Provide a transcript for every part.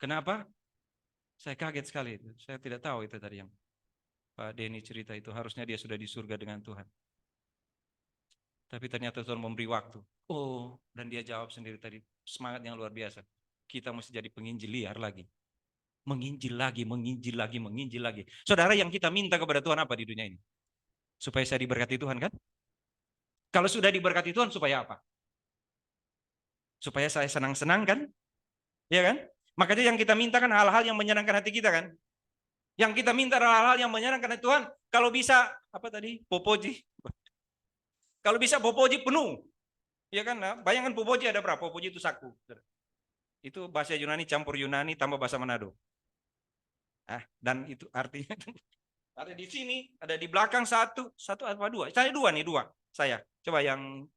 Kenapa? Saya kaget sekali itu. Saya tidak tahu itu tadi yang Pak Denny cerita itu. Harusnya dia sudah di surga dengan Tuhan. Tapi ternyata Tuhan memberi waktu. Oh, dan dia jawab sendiri tadi. Semangat yang luar biasa. Kita mesti jadi penginjil liar lagi. Menginjil lagi, menginjil lagi, menginjil lagi. Saudara, yang kita minta kepada Tuhan apa di dunia ini? Supaya saya diberkati Tuhan kan? Kalau sudah diberkati Tuhan supaya apa? Supaya saya senang-senang kan? Ya kan? Makanya yang kita minta kan hal-hal yang menyenangkan hati kita kan? Yang kita minta adalah hal-hal yang menyenangkan hati Tuhan. Kalau bisa, apa tadi? Popoji. Kalau bisa popoji penuh. Ya kan? Nah, bayangkan popoji ada berapa? Popoji itu saku. Itu bahasa Yunani campur Yunani tambah bahasa Manado. Dan itu artinya ada di sini, ada di belakang satu apa dua? Saya dua nih, dua. Saya. Coba yang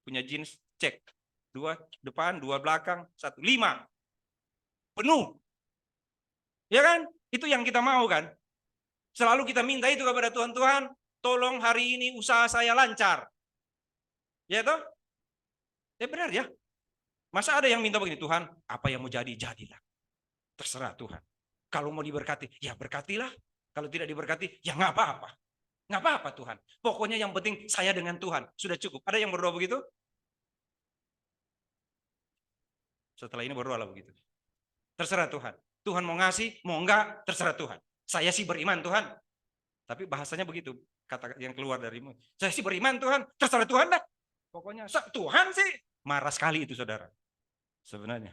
punya jeans cek. Dua depan, dua belakang, satu. Lima. Penuh. Ya kan? Itu yang kita mau kan? Selalu kita minta itu kepada Tuhan. Tuhan, tolong hari ini usaha saya lancar. Ya toh? Ya benar ya. Masa ada yang minta begini, Tuhan, apa yang mau jadi, jadilah. Terserah Tuhan. Kalau mau diberkati, ya berkatilah. Kalau tidak diberkati, ya nggak apa-apa. Nggak apa-apa Tuhan. Pokoknya yang penting saya dengan Tuhan. Sudah cukup. Ada yang berdoa begitu? Setelah ini berdoalah begitu. Terserah Tuhan. Tuhan mau ngasih, mau enggak, terserah Tuhan. Saya sih beriman Tuhan. Tapi bahasanya begitu. Kata yang keluar darimu. Saya sih beriman Tuhan. Terserah Tuhan dah. Pokoknya Tuhan sih. Marah sekali itu saudara. Sebenarnya.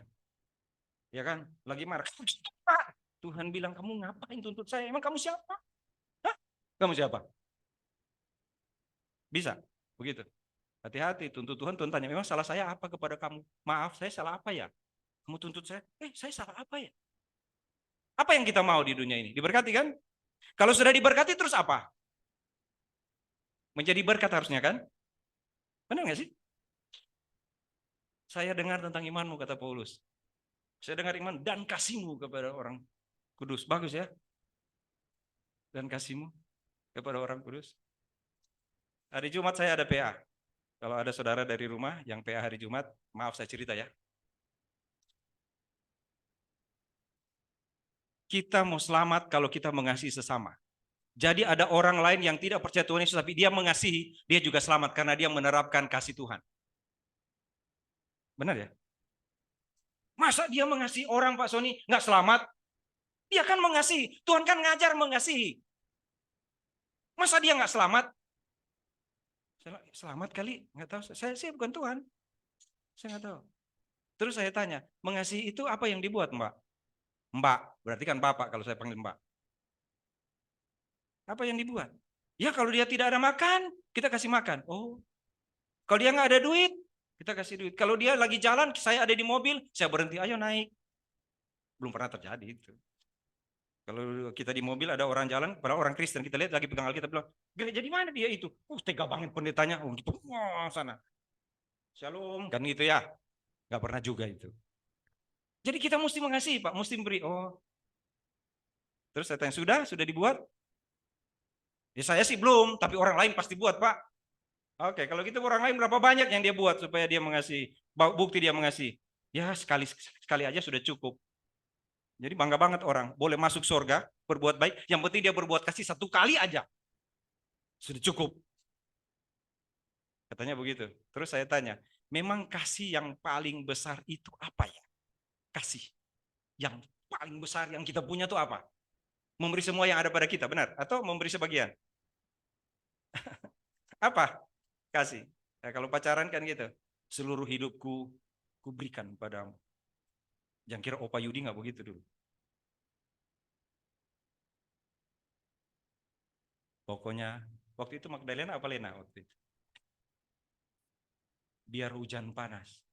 Ya kan? Lagi marah. Tuhan bilang, kamu ngapain tuntut saya? Emang kamu siapa? Hah? Kamu siapa? Bisa? Begitu. Hati-hati, tuntut Tuhan, Tuhan tanya, memang salah saya apa kepada kamu? Maaf, saya salah apa ya? Kamu tuntut saya, saya salah apa ya? Apa yang kita mau di dunia ini? Diberkati kan? Kalau sudah diberkati terus apa? Menjadi berkat harusnya kan? Benar nggak sih? Saya dengar tentang imanmu, kata Paulus. Saya dengar iman dan kasihmu kepada orang kudus. Bagus ya? Dan kasihmu kepada orang kudus. Hari Jumat saya ada PA. Kalau ada saudara dari rumah yang PA hari Jumat, maaf saya cerita ya. Kita mau selamat kalau kita mengasihi sesama. Jadi ada orang lain yang tidak percaya Tuhan Yesus, tapi dia mengasihi, dia juga selamat karena dia menerapkan kasih Tuhan. Benar ya? Masa dia mengasihi orang Pak Sony nggak selamat? Dia kan mengasihi, Tuhan kan ngajar mengasihi. Masa dia nggak selamat? Selamat kali, nggak tahu. Saya sih bukan Tuhan, saya nggak tahu. Terus saya tanya, mengasihi itu apa yang dibuat Mbak? Mbak, berarti kan Bapak kalau saya panggil Mbak. Apa yang dibuat? Ya kalau dia tidak ada makan, kita kasih makan. Oh, kalau dia nggak ada duit, kita kasih duit. Kalau dia lagi jalan, saya ada di mobil, saya berhenti, ayo naik. Belum pernah terjadi itu. Kalau kita di mobil ada orang jalan, pada orang Kristen, kita lihat lagi pegang Alkitab, bilang, gereja di mana dia itu? Tega banget pendetanya. Oh gitu, wah sana. Shalom, kan gitu ya. Nggak pernah juga itu. Jadi kita mesti mengasihi Pak, mesti memberi. Oh, terus saya tanya, sudah dibuat? Ya saya sih belum, tapi orang lain pasti buat Pak. Oke, kalau gitu orang lain berapa banyak yang dia buat supaya dia mengasihi? Bukti dia mengasihi. Ya sekali sekali aja sudah cukup. Jadi bangga banget orang, boleh masuk surga, berbuat baik, yang penting dia berbuat kasih satu kali aja. Sudah cukup. Katanya begitu. Terus saya tanya, memang kasih yang paling besar itu apa ya? Kasih yang paling besar yang kita punya itu apa? Memberi semua yang ada pada kita, benar? Atau memberi sebagian? Apa? Kasih. Nah, kalau pacaran kan gitu. Seluruh hidupku kuberikan padamu. Jangan kira Opa Yudi nggak begitu dulu. Pokoknya waktu itu Magdalena apa Lena waktu itu? Biar hujan panas.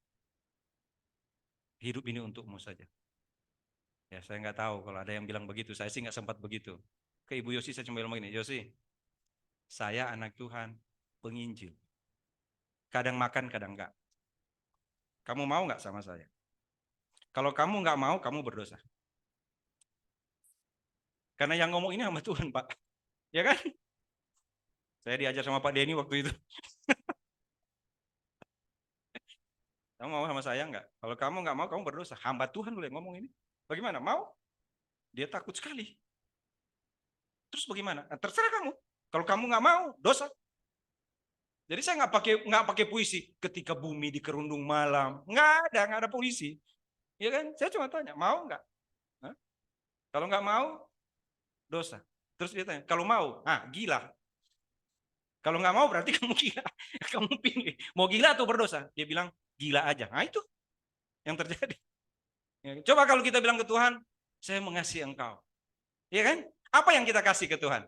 Hidup ini untukmu saja. Ya saya nggak tahu kalau ada yang bilang begitu. Saya sih nggak sempat begitu. Ke Ibu Yosi saya cuma bilang begini, Yosi, saya anak Tuhan, penginjil. Kadang makan, kadang enggak. Kamu mau nggak sama saya? Kalau kamu nggak mau, kamu berdosa. Karena yang ngomong ini sama Tuhan, Pak. Ya kan? Saya diajar sama Pak Denny waktu itu. Kamu mau sama saya nggak? Kalau kamu nggak mau, kamu berdosa. Hamba Tuhan boleh ngomong ini. Bagaimana? Mau? Dia takut sekali. Terus bagaimana? Nah, terserah kamu. Kalau kamu nggak mau, dosa. Jadi saya nggak pakai puisi. Ketika bumi dikerundung malam, nggak ada puisi. Ya kan? Saya cuma tanya, mau nggak? Hah? Kalau nggak mau, dosa. Terus dia tanya, kalau mau, gila. Kalau nggak mau berarti kamu gila. Kamu pilih, mau gila atau berdosa? Dia bilang, gila aja. Nah itu yang terjadi. Ya, coba kalau kita bilang ke Tuhan, saya mengasihi engkau. Iya kan? Apa yang kita kasih ke Tuhan?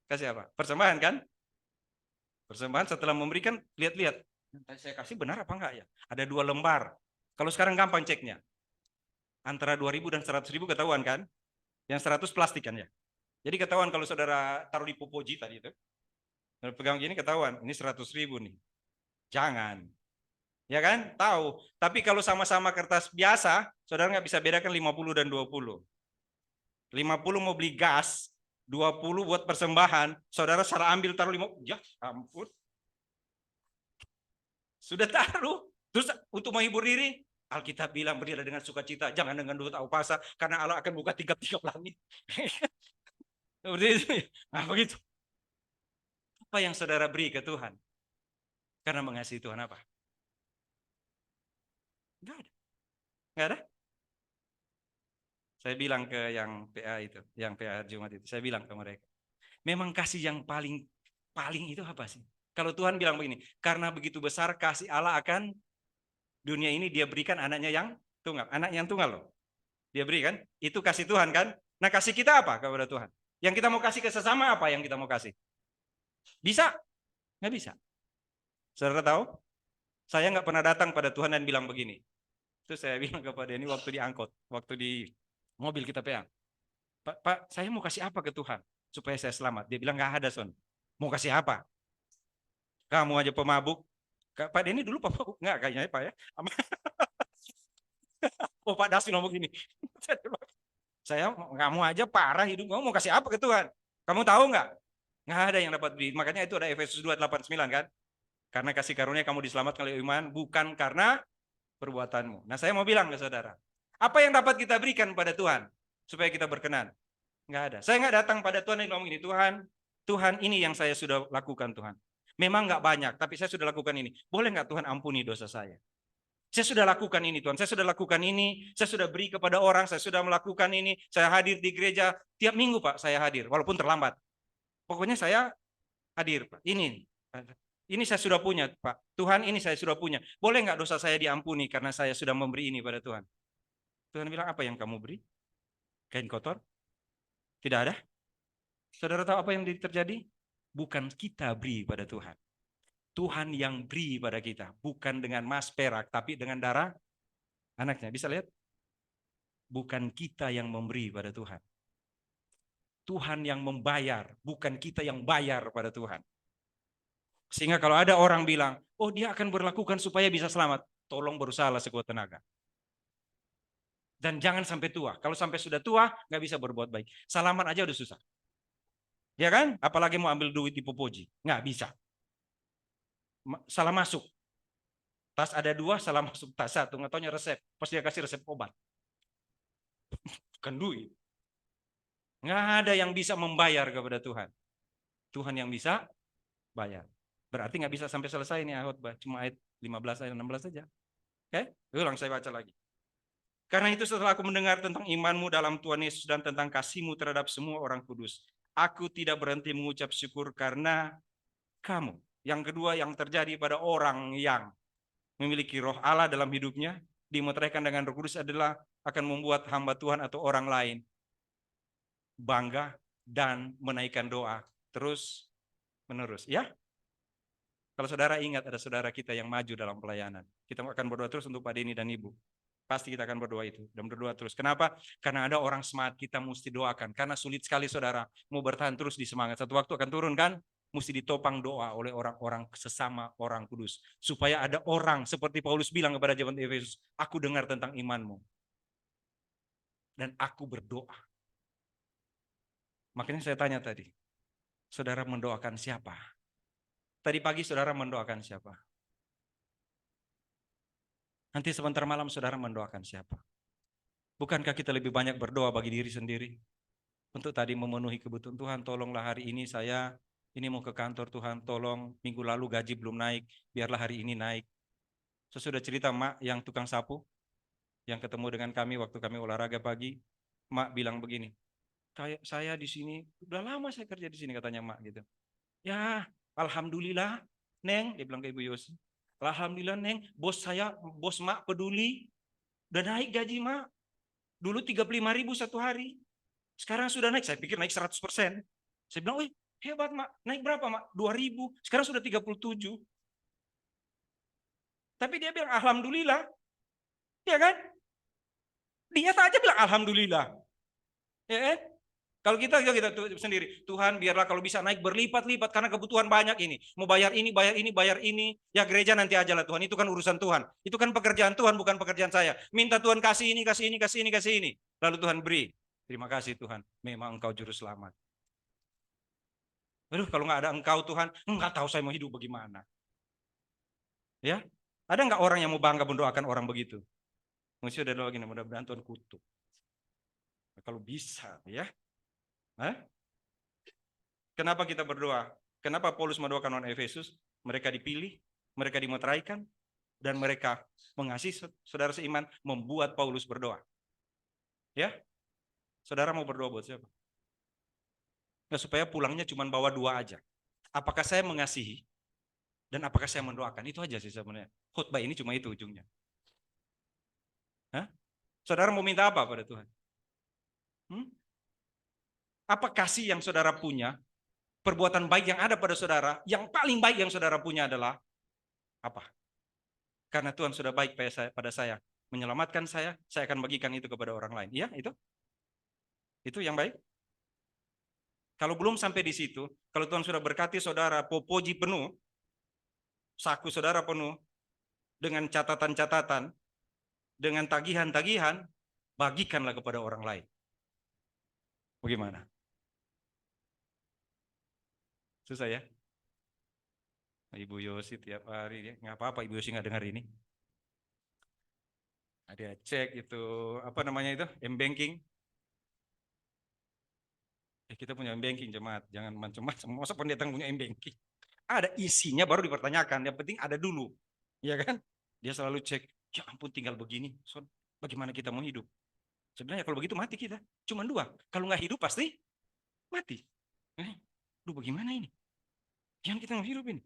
Kasih apa? Persembahan kan? Persembahan setelah memberikan, lihat-lihat. Saya kasih benar apa enggak ya? Ada 2 lembar. Kalau sekarang gampang ceknya. Antara 2.000 dan 100.000 ketahuan kan? Yang 100 plastik kan ya? Jadi ketahuan kalau saudara taruh di popoji tadi itu. Kalau pegang gini ketahuan, ini 100.000 nih. Jangan. Ya kan? Tahu. Tapi kalau sama-sama kertas biasa, saudara nggak bisa bedakan 50 dan 20. 50 mau beli gas, 20 buat persembahan, saudara salah ambil taruh 50. Ya ampun. Sudah taruh. Terus untuk menghibur diri, Alkitab bilang berilah dengan sukacita, jangan dengan duka atau puasa, karena Allah akan buka tiga-tiga langit. Seperti itu. Nah, begitu. Apa yang saudara beri ke Tuhan? Karena mengasihi Tuhan apa? Enggak ada. Enggak ada. Saya bilang ke yang PA itu, yang PA Jumat itu, saya bilang ke mereka, memang kasih yang paling itu apa sih? Kalau Tuhan bilang begini, karena begitu besar kasih Allah akan dunia ini, dia berikan anaknya yang tunggal. Anaknya yang tunggal loh. Dia berikan, itu kasih Tuhan kan? Nah kasih kita apa kepada Tuhan? Yang kita mau kasih ke sesama apa yang kita mau kasih? Bisa? Nggak bisa. Saudara tahu? Saya nggak pernah datang pada Tuhan dan bilang begini. Terus saya bilang kepada ini waktu diangkut, waktu di mobil kita peang. Pak, saya mau kasih apa ke Tuhan supaya saya selamat? Dia bilang nggak ada, Son. Mau kasih apa? Kamu aja pemabuk. Pak Denny dulu pemabuk nggak kayaknya Pak ya? Oh Pak Dasin ngomong gini. Saya kamu aja parah hidup, kamu mau kasih apa ke Tuhan? Kamu tahu nggak? Nggak ada yang dapat beri. Makanya itu ada Efesus 2:8-9 kan? Karena kasih karunia kamu diselamatkan oleh iman, bukan karena perbuatanmu. Nah saya mau bilang ke saudara, apa yang dapat kita berikan pada Tuhan supaya kita berkenan? Nggak ada. Saya nggak datang pada Tuhan dan ngomong ini, Tuhan ini yang saya sudah lakukan Tuhan. Memang nggak banyak, tapi saya sudah lakukan ini. Boleh nggak Tuhan ampuni dosa saya? Saya sudah lakukan ini Tuhan, saya sudah lakukan ini, saya sudah beri kepada orang, saya sudah melakukan ini, saya hadir di gereja, tiap minggu Pak saya hadir, walaupun terlambat. Pokoknya saya hadir Pak, ini saya sudah punya Pak, Tuhan ini saya sudah punya. Boleh nggak dosa saya diampuni karena saya sudah memberi ini pada Tuhan? Tuhan bilang, apa yang kamu beri? Kain kotor? Tidak ada? Saudara tahu apa yang terjadi? Bukan kita beri pada Tuhan. Tuhan yang beri pada kita, bukan dengan emas perak, tapi dengan darah anaknya. Bisa lihat? Bukan kita yang memberi pada Tuhan. Tuhan yang membayar, bukan kita yang bayar pada Tuhan. Sehingga kalau ada orang bilang, oh dia akan berlakukan supaya bisa selamat, tolong berusaha sekuat tenaga. Dan jangan sampai tua. Kalau sampai sudah tua, nggak bisa berbuat baik. Salaman aja udah susah. Ya kan? Apalagi mau ambil duit di Popoji. Nggak bisa. Salah masuk. Tas ada 2, salah masuk tas 1. Nggak taunya resep. Pas dia kasih resep obat. Bukan duit. Nggak ada yang bisa membayar kepada Tuhan. Tuhan yang bisa bayar. Berarti nggak bisa sampai selesai ini khotbah. Cuma ayat 15 ayat 16 saja. Oke? Ulang saya baca lagi. Karena itu setelah aku mendengar tentang imanmu dalam Tuhan Yesus dan tentang kasihmu terhadap semua orang kudus, aku tidak berhenti mengucap syukur karena kamu. Yang kedua yang terjadi pada orang yang memiliki roh Allah dalam hidupnya, dimeteraikan dengan Roh Kudus adalah akan membuat hamba Tuhan atau orang lain bangga dan menaikkan doa terus menerus. Ya, kalau saudara ingat ada saudara kita yang maju dalam pelayanan, kita akan berdoa terus untuk Pak Denny dan Ibu. Pasti kita akan berdoa itu dan berdoa terus. Kenapa? Karena ada orang semangat, kita mesti doakan. Karena sulit sekali saudara mau bertahan terus di semangat. Satu waktu akan turun kan? Mesti ditopang doa oleh orang-orang sesama orang kudus. Supaya ada orang seperti Paulus bilang kepada jemaat Efesus, aku dengar tentang imanmu. Dan aku berdoa. Makanya saya tanya tadi, saudara mendoakan siapa? Tadi pagi saudara mendoakan siapa? Nanti sebentar malam saudara mendoakan siapa? Bukankah kita lebih banyak berdoa bagi diri sendiri? Untuk tadi memenuhi kebutuhan Tuhan, tolonglah hari ini saya ini mau ke kantor Tuhan, tolong minggu lalu gaji belum naik, biarlah hari ini naik. Sesudah cerita Mak yang tukang sapu, yang ketemu dengan kami waktu kami olahraga pagi, Mak bilang begini, kayak saya di sini, udah lama saya kerja di sini katanya Mak gitu. Ya, alhamdulillah, Neng, dia bilang ke Ibu Yosi. Alhamdulillah, Neng, bos Mak peduli, udah naik gaji Mak. Dulu 35.000 satu hari. Sekarang sudah naik, saya pikir naik 100%. Saya bilang, wih, hebat Mak, naik berapa Mak? 2.000, sekarang sudah 37. Tapi dia bilang, alhamdulillah. Ya kan? Dia saja bilang, alhamdulillah. Ya kan? Kalau kita sendiri, Tuhan biarlah kalau bisa naik berlipat-lipat karena kebutuhan banyak ini. Mau bayar ini, bayar ini, bayar ini. Ya gereja nanti aja lah Tuhan, itu kan urusan Tuhan. Itu kan pekerjaan Tuhan, bukan pekerjaan saya. Minta Tuhan kasih ini, kasih ini, kasih ini, kasih ini. Lalu Tuhan beri. Terima kasih Tuhan, memang Engkau juru selamat. Aduh, kalau nggak ada Engkau Tuhan, nggak tahu saya mau hidup bagaimana. Ya, ada nggak orang yang mau bangga mendoakan orang begitu? Mesti ada doa gini, mudah-mudahan Tuhan kutuk. Kalau bisa, ya. Hah? Kenapa kita berdoa? Kenapa Paulus mendoakan orang Efesus? Mereka dipilih, mereka dimeteraikan, dan mereka mengasihi saudara seiman, membuat Paulus berdoa. Ya, saudara mau berdoa buat siapa? Nah, supaya pulangnya cuma bawa 2 aja. Apakah saya mengasihi dan apakah saya mendoakan? Itu aja sih sebenarnya. Khotbah ini cuma itu ujungnya. Hah? Saudara mau minta apa pada Tuhan? Apa kasih yang saudara punya? Perbuatan baik yang ada pada saudara, yang paling baik yang saudara punya adalah apa? Karena Tuhan sudah baik pada saya, menyelamatkan saya akan bagikan itu kepada orang lain. Iya, itu yang baik. Kalau belum sampai di situ, kalau Tuhan sudah berkati saudara, popoji penuh, saku saudara penuh, dengan catatan-catatan, dengan tagihan-tagihan, bagikanlah kepada orang lain. Bagaimana? Susah ya? Ibu Yosi tiap hari, ya. Nggak apa-apa Ibu Yosi nggak dengar ini. Ada cek itu, apa namanya itu, M-Banking. Kita punya M-Banking jemaat, jangan macam-macam. Masa pendeta punya M-Banking? Ada isinya baru dipertanyakan, yang penting ada dulu. Ya kan? Dia selalu cek, ya ampun tinggal begini, Son, bagaimana kita mau hidup? Sebenarnya kalau begitu mati kita. Cuma 2, kalau nggak hidup pasti mati. Duh bagaimana ini? Yang kita mau hidup ini.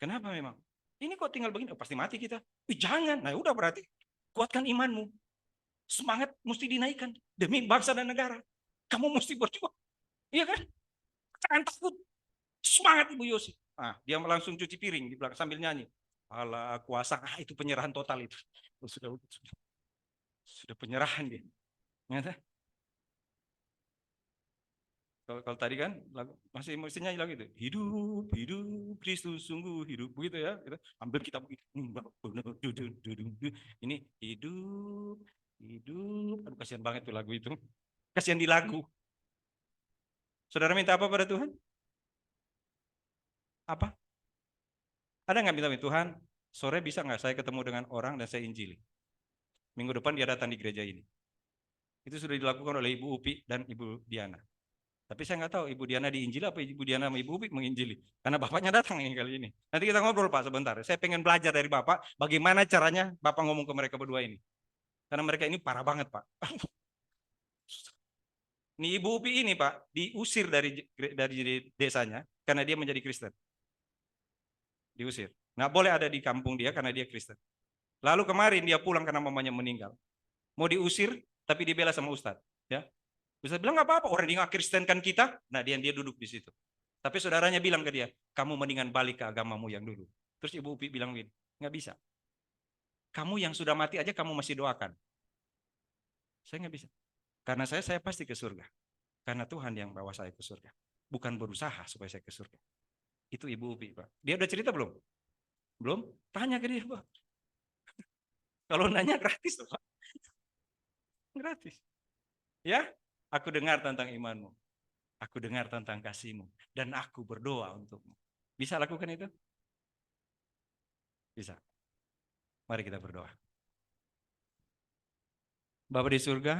Kenapa memang? Ini kok tinggal begini, pasti mati kita. Jangan, nah udah berarti kuatkan imanmu. Semangat mesti dinaikkan demi bangsa dan negara. Kamu mesti berjuang. Iya kan? Jangan takut. Semangat Ibu Yosi. Nah, dia langsung cuci piring di belakang sambil nyanyi. Allah kuasa, itu penyerahan total itu. Sudah penyerahan dia. Kalau tadi kan masih nyanyi lagu itu. Hidup, hidup, Kristus sungguh hidup. Begitu ya. Ambil kitab ini hidup, hidup. Aduh, kasihan banget tuh lagu itu. Kasihan di lagu. Saudara minta apa pada Tuhan? Apa? Ada nggak minta Tuhan? Sore bisa nggak saya ketemu dengan orang dan saya injili? Minggu depan dia datang di gereja ini. Itu sudah dilakukan oleh Ibu Upi dan Ibu Diana. Tapi saya nggak tahu Ibu Diana diinjili apa Ibu Diana sama Ibu Upi menginjili. Karena bapaknya datang ini kali ini. Nanti kita ngobrol Pak sebentar. Saya pengen belajar dari Bapak bagaimana caranya Bapak ngomong ke mereka berdua ini. Karena mereka ini parah banget Pak. Nih Ibu Upi ini Pak diusir dari desanya karena dia menjadi Kristen. Diusir. Nggak boleh ada di kampung dia karena dia Kristen. Lalu kemarin dia pulang karena mamanya meninggal. Mau diusir tapi dibela sama Ustadz. Ya, Ustadz bilang nggak apa-apa, orang dia nggak Kristenkan kita. Nah dia duduk di situ. Tapi saudaranya bilang ke dia, kamu mendingan balik ke agamamu yang dulu. Terus Ibu Upi bilang gini, nggak bisa. Kamu yang sudah mati aja kamu masih doakan. Saya nggak bisa. Karena saya pasti ke surga. Karena Tuhan yang bawa saya ke surga. Bukan berusaha supaya saya ke surga. Itu Ibu Upi, Pak. Dia udah cerita belum? Belum? Tanya ke dia, Pak. Kalau nanya gratis, Pak. Gratis. Ya, aku dengar tentang imanmu. Aku dengar tentang kasihmu. Dan aku berdoa untukmu. Bisa lakukan itu? Bisa. Mari kita berdoa. Bapa di surga,